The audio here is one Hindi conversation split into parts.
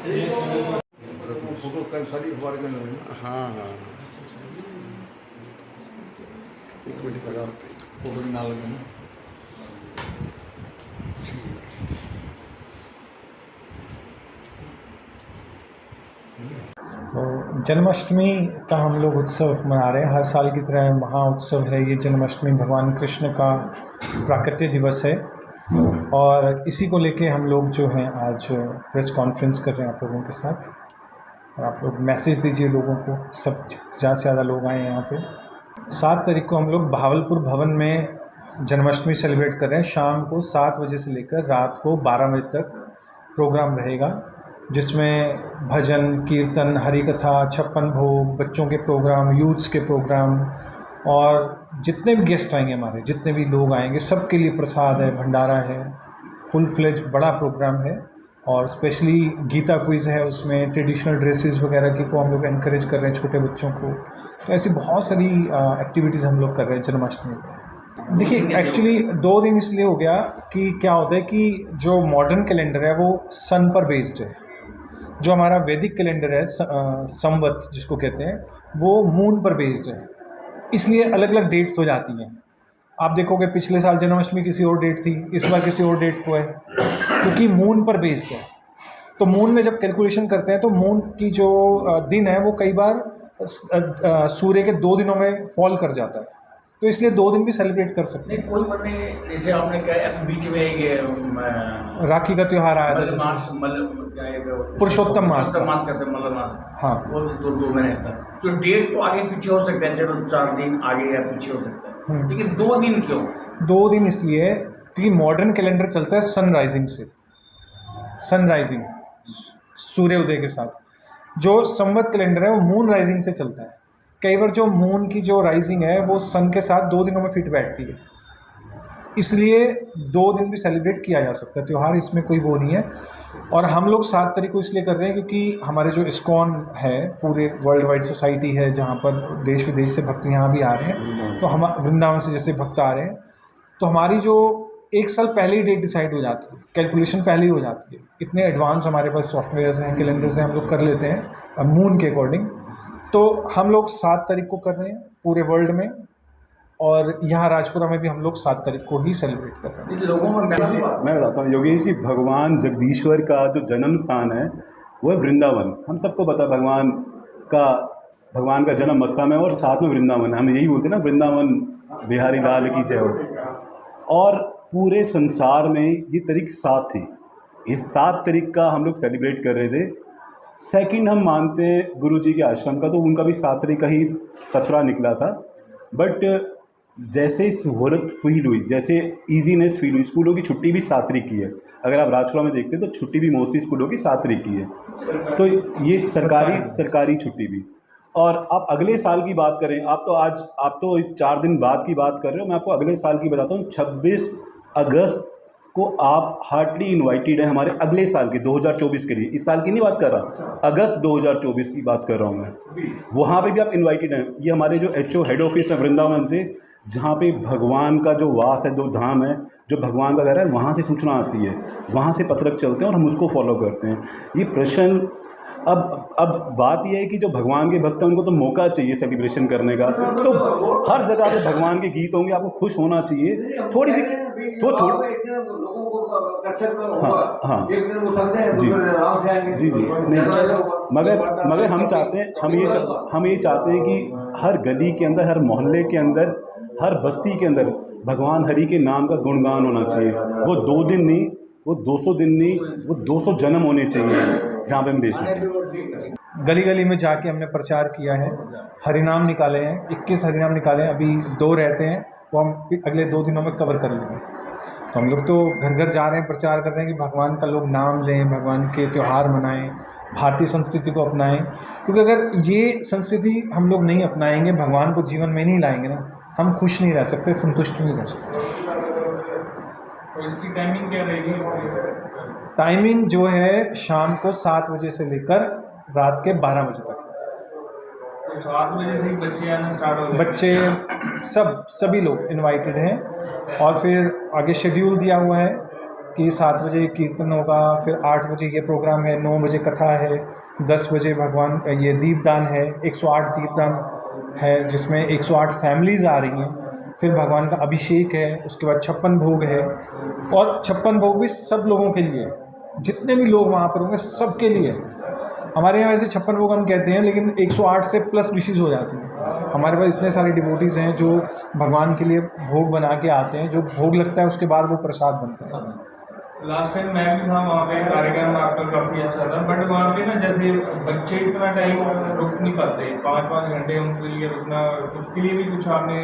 फोटो कल सारी अखबार के अंदर है। हाँ हाँ एक मिनट लगा फोटो के नाल लगे ना। तो जन्माष्टमी का हम लोग उत्सव मना रहे हैं। हर साल की तरह महा उत्सव है ये जन्माष्टमी। भगवान कृष्ण का प्राकट्य दिवस है और इसी को लेके हम लोग जो हैं आज प्रेस कॉन्फ्रेंस कर रहे हैं आप लोगों के साथ। और आप लोग मैसेज दीजिए लोगों को, सब ज़्यादा से ज़्यादा लोग आए यहाँ पे। 7 तारीख को हम लोग भावलपुर भवन में जन्माष्टमी सेलिब्रेट कर रहे हैं। शाम को 7 बजे से लेकर रात को 12 बजे तक प्रोग्राम रहेगा, जिसमें भजन, कीर्तन, हरि कथा, 56 भोग, बच्चों के प्रोग्राम, यूथ्स के प्रोग्राम और जितने भी गेस्ट आएंगे हमारे, जितने भी लोग आएंगे, सबके लिए प्रसाद है, भंडारा है, फुल फ्लेज बड़ा प्रोग्राम है। और स्पेशली गीता क्विज़ है, उसमें ट्रेडिशनल ड्रेसेस वगैरह की को हम लोग एनकरेज कर रहे हैं छोटे बच्चों को। तो ऐसी बहुत सारी एक्टिविटीज़ हम लोग कर रहे हैं जन्माष्टमी में। देखिए एक्चुअली 2 दिन इसलिए हो गया कि क्या होता है कि जो मॉडर्न कैलेंडर है वो सन पर बेस्ड है। जो हमारा वैदिक कैलेंडर है संवत जिसको कहते हैं, वो मून पर बेस्ड है, इसलिए अलग अलग डेट्स हो जाती हैं। आप देखोगे पिछले साल जन्माष्टमी किसी और डेट थी, इस बार किसी और डेट को है, क्योंकि मून पर बेस्ड है। तो मून में जब कैलकुलेशन करते हैं तो मून की जो दिन है वो कई बार सूर्य के 2 दिनों में फॉल कर जाता है, तो इसलिए 2 दिन भी सेलिब्रेट कर सकते हैं। कोई बने जैसे आपने कहा बीच में ये राखी का त्यौहार आया था, पुरुषोत्तम मास करते हैं मलमास। हाँ, वो 2 महीने रहता है। तो डेट तो आगे पीछे हो सकता है, चलो 4 दिन आगे या पीछे हो सकता है, लेकिन 2 दिन क्यों? 2 दिन इसलिए क्योंकि मॉडर्न कैलेंडर चलता है सनराइजिंग से, सनराइजिंग सूर्य उदय के साथ। जो संवत कैलेंडर है वो मून राइजिंग से चलता है। कई बार जो मून की जो राइजिंग है वो सन के साथ 2 दिनों में फिट बैठती है, इसलिए 2 दिन भी सेलिब्रेट किया जा सकता है त्यौहार, इसमें कोई वो नहीं है। और हम लोग 7 तारीख को इसलिए कर रहे हैं क्योंकि हमारे जो इस्कॉन है, पूरे वर्ल्ड वाइड सोसाइटी है जहाँ पर देश विदेश से भक्त यहाँ भी आ रहे हैं, तो हम वृंदावन से जैसे भक्त आ रहे हैं, तो हमारी जो 1 साल पहले ही डेट डिसाइड हो जाती है, कैलकुलेशन पहले ही हो जाती है। इतने एडवांस हमारे पास सॉफ्टवेयर्स हैं, कैलेंडर्स हैं, हम लोग कर लेते हैं मून के अकॉर्डिंग। तो हम लोग 7 तारीख को कर रहे हैं पूरे वर्ल्ड में, और यहाँ राजपुरा में भी हम लोग 7 तारीख को ही सेलिब्रेट कर रहे हैं। लोगों में मैं बताता हूँ योगेश जी, भगवान जगदीश्वर का जो जन्म स्थान है वो है वृंदावन। हम सबको पता भगवान का जन्म मथुरा में और साथ में वृंदावन है। हम यही बोलते हैं ना, वृंदावन बिहारी लाल की जय हो। और पूरे संसार में ये तारीख 7 थी, ये 7 तारीख का हम लोग सेलिब्रेट कर रहे थे। सेकंड हम मानते हैं गुरु जी के आश्रम का, तो उनका भी 7 तारीख का ही पतरा निकला था। बट जैसे सहूलत फील हुई, जैसे ईजीनेस फील हुई, स्कूलों की छुट्टी भी 7 तारीख की है। अगर आप राजपुरा में देखते हैं तो छुट्टी भी मोस्टली स्कूलों की 7 तारीख की है, तो ये सरकारी छुट्टी भी। और आप अगले साल की बात करें, आप तो 4 दिन बाद की बात कर रहे हो, मैं आपको अगले साल की बताता हूँ। 26 अगस्त को आप हार्डली इनवाइटेड है हमारे अगले साल के 2024 के लिए। इस साल की नहीं बात कर रहा, अगस्त 2024 की बात कर रहा हूँ मैं। वहाँ पे भी आप इनवाइटेड हैं। ये हमारे जो HO हेड ऑफिस है वृंदावन से, जहाँ पे भगवान का जो वास है, जो धाम है, जो भगवान का घर है, वहाँ से सूचना आती है, वहाँ से पत्रक चलते हैं और हम उसको फॉलो करते हैं। ये प्रश्न अब बात यह है कि जो भगवान के भक्त हैं उनको तो मौका चाहिए सेलिब्रेशन करने का। तो हर जगह पे भगवान के गीत होंगे, आपको खुश होना चाहिए। थोड़ी सी हाँ जी नहीं, मगर हम चाहते हैं, हम ये चाहते हैं कि हर गली के अंदर, हर मोहल्ले के अंदर, हर बस्ती के अंदर भगवान हरि के नाम का गुणगान होना चाहिए। वो 2 दिन नहीं, वो 200 दिन नहीं, वो 200 जन्म होने चाहिए जहाँ पे हम दे सकें। गली गली में जाके हमने प्रचार किया है, हरिनाम निकाले हैं, 21 हरिनाम निकाले हैं। अभी 2 रहते हैं, वो हम अगले 2 दिनों में कवर कर लेंगे। तो हम लोग तो घर घर जा रहे हैं, प्रचार कर रहे हैं कि भगवान का लोग नाम लें, भगवान के त्यौहार मनाएं, भारतीय संस्कृति को अपनाएं। क्योंकि अगर ये संस्कृति हम लोग नहीं अपनाएंगे, भगवान को जीवन में नहीं लाएंगे ना, हम खुश नहीं रह सकते, संतुष्ट नहीं रह सकते। तो इसकी टाइमिंग क्या रहेगी? टाइमिंग जो है शाम को 7 बजे से लेकर रात के 12 बजे तक। तो 7 बजे से ही बच्चे आना स्टार्ट हो गए? बच्चे सभी लोग इनवाइटेड हैं। और फिर आगे शेड्यूल दिया हुआ है कि 7 बजे कीर्तन होगा, फिर 8 बजे ये प्रोग्राम है, 9 बजे कथा है, 10 बजे भगवान ये दीपदान है, 108 दीपदान है जिसमें 108 फैमिलीज़ आ रही हैं, फिर भगवान का अभिषेक है, उसके बाद 56 भोग है, और 56 भोग भी सब लोगों के लिए, जितने भी लोग वहाँ पर होंगे सबके लिए। हमारे यहाँ वैसे 56 भोग हम कहते हैं, लेकिन 108 से प्लस डिशेज़ हो जाती हैं। हमारे पास इतने सारे डिवोटीज़ हैं जो भगवान के लिए भोग बना के आते हैं, जो भोग लगता है उसके बाद वो प्रसाद बनता है। लास्ट टाइम मैं भी था वहाँ पे, कार्यक्रम आपका काफ़ी अच्छा था, बट वहाँ पे ना जैसे बच्चे इतना टाइम रुक नहीं पाते, 5-5 घंटे उनके लिए रुकना, उसके लिए भी कुछ आपने?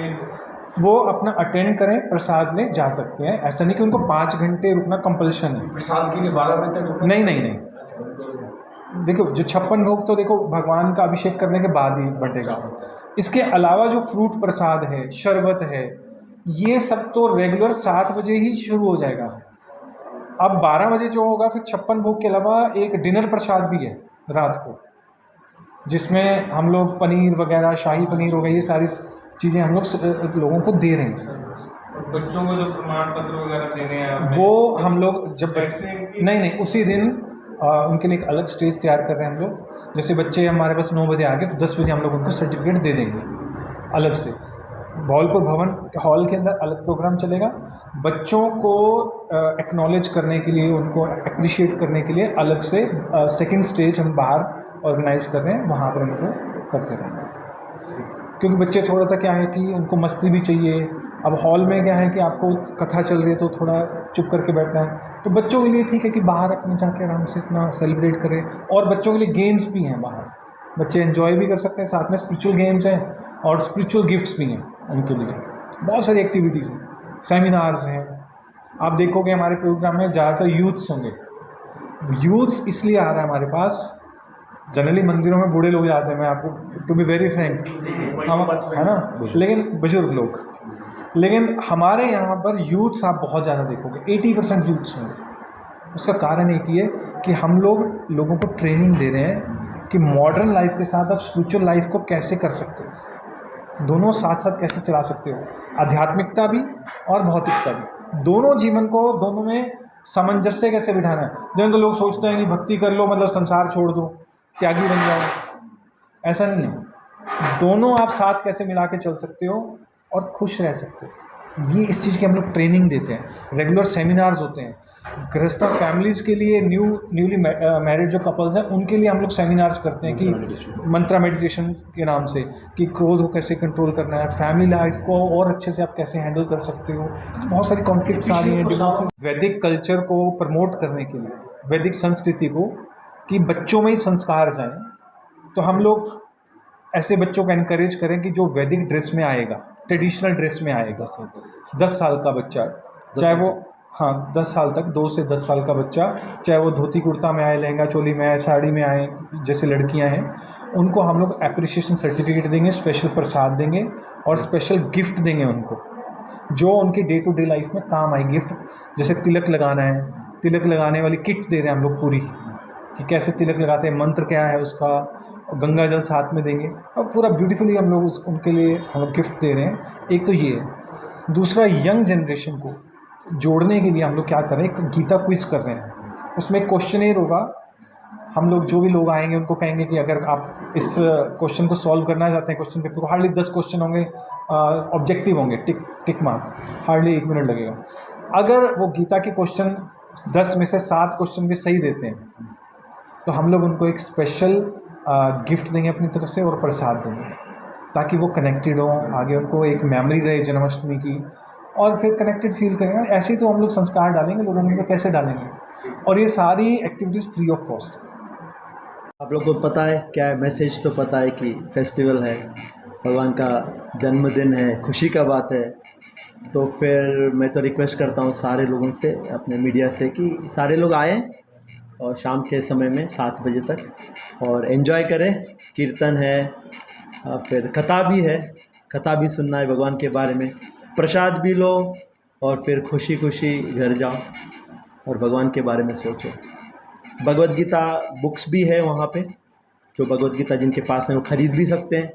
वो अपना अटेंड करें, प्रसाद ले जा सकते हैं, ऐसा नहीं कि उनको 5 घंटे रुकना कंपल्शन है। प्रसाद के लिए 12 बजे तक रुकना? नहीं। देखो जो 56 भोग तो देखो भगवान का अभिषेक करने के बाद ही बटेगा। इसके अलावा जो फ्रूट प्रसाद है, शरबत है, ये सब तो रेगुलर 7 बजे ही शुरू हो जाएगा। अब 12 बजे जो होगा, फिर 56 भोग के अलावा एक डिनर प्रसाद भी है रात को, जिसमें हम लोग पनीर वगैरह, शाही पनीर हो गई, ये सारी चीज़ें हम लोग लोगों को दे रहे हैं। बच्चों को जो प्रमाण पत्र वगैरह देने हैं वो हम लोग जब नहीं उसी दिन उनके लिए एक अलग स्टेज तैयार कर रहे हैं हम लोग। जैसे बच्चे हमारे पास 9 बजे आ गए तो 10 बजे हम लोग उनको सर्टिफिकेट दे देंगे अलग से। धौलपुर भवन हॉल के अंदर अलग प्रोग्राम चलेगा। बच्चों को एक्नॉलेज करने के लिए, उनको अप्रिशिएट करने के लिए अलग से सेकंड स्टेज हम बाहर ऑर्गेनाइज कर रहे हैं, वहाँ पर उनको करते रहेंगे। क्योंकि बच्चे थोड़ा सा क्या है कि उनको मस्ती भी चाहिए। अब हॉल में क्या है कि आपको कथा चल रही है तो थोड़ा चुप करके बैठना है, तो बच्चों के लिए ठीक है कि बाहर अपने जाके आराम से अपना सेलिब्रेट करें। और बच्चों के लिए गेम्स भी हैं बाहर, बच्चे एंजॉय भी कर सकते हैं, साथ में स्पिरिचुअल गेम्स हैं और स्पिरिचुअल गिफ्ट्स भी हैं उनके लिए। बहुत सारी एक्टिविटीज़ हैं, सेमिनार्स हैं। आप देखोगे हमारे प्रोग्राम में ज़्यादातर यूथ्स होंगे। यूथ्स इसलिए आ रहा है हमारे पास, जनरली मंदिरों में बूढ़े लोग जाते हैं, मैं आपको टू बी वेरी फ्रैंक, हम है ना, लेकिन बुजुर्ग लोग, लेकिन हमारे यहाँ पर यूथ्स आप बहुत ज़्यादा देखोगे, 80% यूथ्स होंगे। उसका कारण एक ही है कि हम लोग लोगों को ट्रेनिंग दे रहे हैं कि मॉडर्न लाइफ के साथ आप स्पिरिचुअल लाइफ को कैसे कर सकते हो, दोनों साथ साथ कैसे चला सकते हो, आध्यात्मिकता भी और भौतिकता भी, दोनों जीवन को, दोनों में सामंजस्य कैसे बिठाना है। जब तो लोग सोचते हैं कि भक्ति कर लो मतलब संसार छोड़ दो, त्यागी बन जाओ, ऐसा नहीं है। दोनों आप साथ कैसे मिला के चल सकते हो और खुश रह सकते हो, ये इस चीज़ की हम लोग ट्रेनिंग देते हैं। रेगुलर सेमिनार्स होते हैं गृहस्थ फैमिलीज़ के लिए, न्यूली मैरिड जो कपल्स हैं उनके लिए हम लोग सेमिनार्स करते हैं कि मंत्रा मेडिटेशन के नाम से, कि क्रोध को कैसे कंट्रोल करना है, फैमिली लाइफ को और अच्छे से आप कैसे हैंडल कर सकते हो। बहुत सारी कॉन्फ्लिक्ट्स आ रही हैं। वैदिक कल्चर को प्रमोट करने के लिए, वैदिक संस्कृति को, कि बच्चों में ही संस्कार जाएं, तो हम लोग ऐसे बच्चों को एनकरेज करें कि जो वैदिक ड्रेस में आएगा, ट्रेडिशनल ड्रेस में आएगा, 10 साल का बच्चा, चाहे वो 10 साल तक, 2 से 10 साल का बच्चा, चाहे वो धोती कुर्ता में आए, लहंगा चोली में आए, साड़ी में आए, जैसे लड़कियां हैं, उनको हम लोग एप्रिसिएशन सर्टिफिकेट देंगे, स्पेशल प्रसाद देंगे और स्पेशल गिफ्ट देंगे उनको, जो उनकी डे टू डे लाइफ में काम आए। गिफ्ट जैसे तिलक लगाना है, तिलक लगाने वाली किट दे रहे हैं हम लोग पूरी, कि कैसे तिलक लगाते हैं, मंत्र क्या है उसका, गंगा जल साथ में देंगे, और पूरा ब्यूटीफुली हम लोग उनके लिए हम लोग गिफ्ट दे रहे हैं। एक तो ये है। दूसरा, यंग जनरेशन को जोड़ने के लिए हम लोग क्या कर रहे हैं, एक गीता क्विज़ कर रहे हैं। उसमें एक क्वेश्चनेयर होगा, हम लोग जो भी लोग आएंगे उनको कहेंगे कि अगर आप इस क्वेश्चन को सॉल्व करना चाहते हैं, क्वेश्चन पेपर को, हार्डली 10 क्वेश्चन होंगे, ऑब्जेक्टिव होंगे, टिक मार्क, हार्डली 1 मिनट लगेगा। अगर वो गीता के क्वेश्चन 10 में से 7 क्वेश्चन भी सही देते हैं तो हम लोग उनको एक स्पेशल गिफ्ट देंगे अपनी तरफ से और प्रसाद देंगे, ताकि वो कनेक्टेड हो, आगे उनको एक मेमोरी रहे जन्माष्टमी की, और फिर कनेक्टेड फील करेंगे। ऐसे ही तो हम लोग संस्कार डालेंगे लोगों में, तो कैसे डालेंगे। और ये सारी एक्टिविटीज़ फ्री ऑफ कॉस्ट। आप लोग को पता है क्या है, मैसेज तो पता है कि फेस्टिवल है, भगवान का जन्मदिन है, खुशी का बात है। तो फिर मैं तो रिक्वेस्ट करता हूँ सारे लोगों से, अपने मीडिया से, कि सारे लोग आएँ और शाम के समय में 7 बजे तक और एंजॉय करें। कीर्तन है, फिर कथा भी है, कथा भी सुनना है भगवान के बारे में, प्रसाद भी लो और फिर खुशी खुशी घर जाओ और भगवान के बारे में सोचो। भगवद गीता बुक्स भी है वहाँ पे, जो भगवद गीता जिनके पास है वो ख़रीद भी सकते हैं।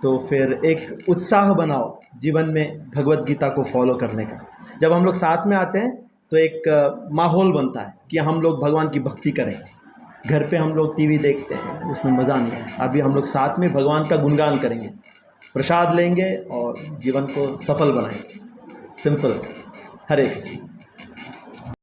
तो फिर एक उत्साह बनाओ जीवन में भगवद गीता को फॉलो करने का। जब हम लोग साथ में आते हैं तो एक माहौल बनता है कि हम लोग भगवान की भक्ति करें। घर पे हम लोग टीवी देखते हैं, उसमें मज़ा नहीं है। अभी हम लोग साथ में भगवान का गुणगान करेंगे, प्रसाद लेंगे और जीवन को सफल बनाएंगे। सिंपल। हरे कृष्ण।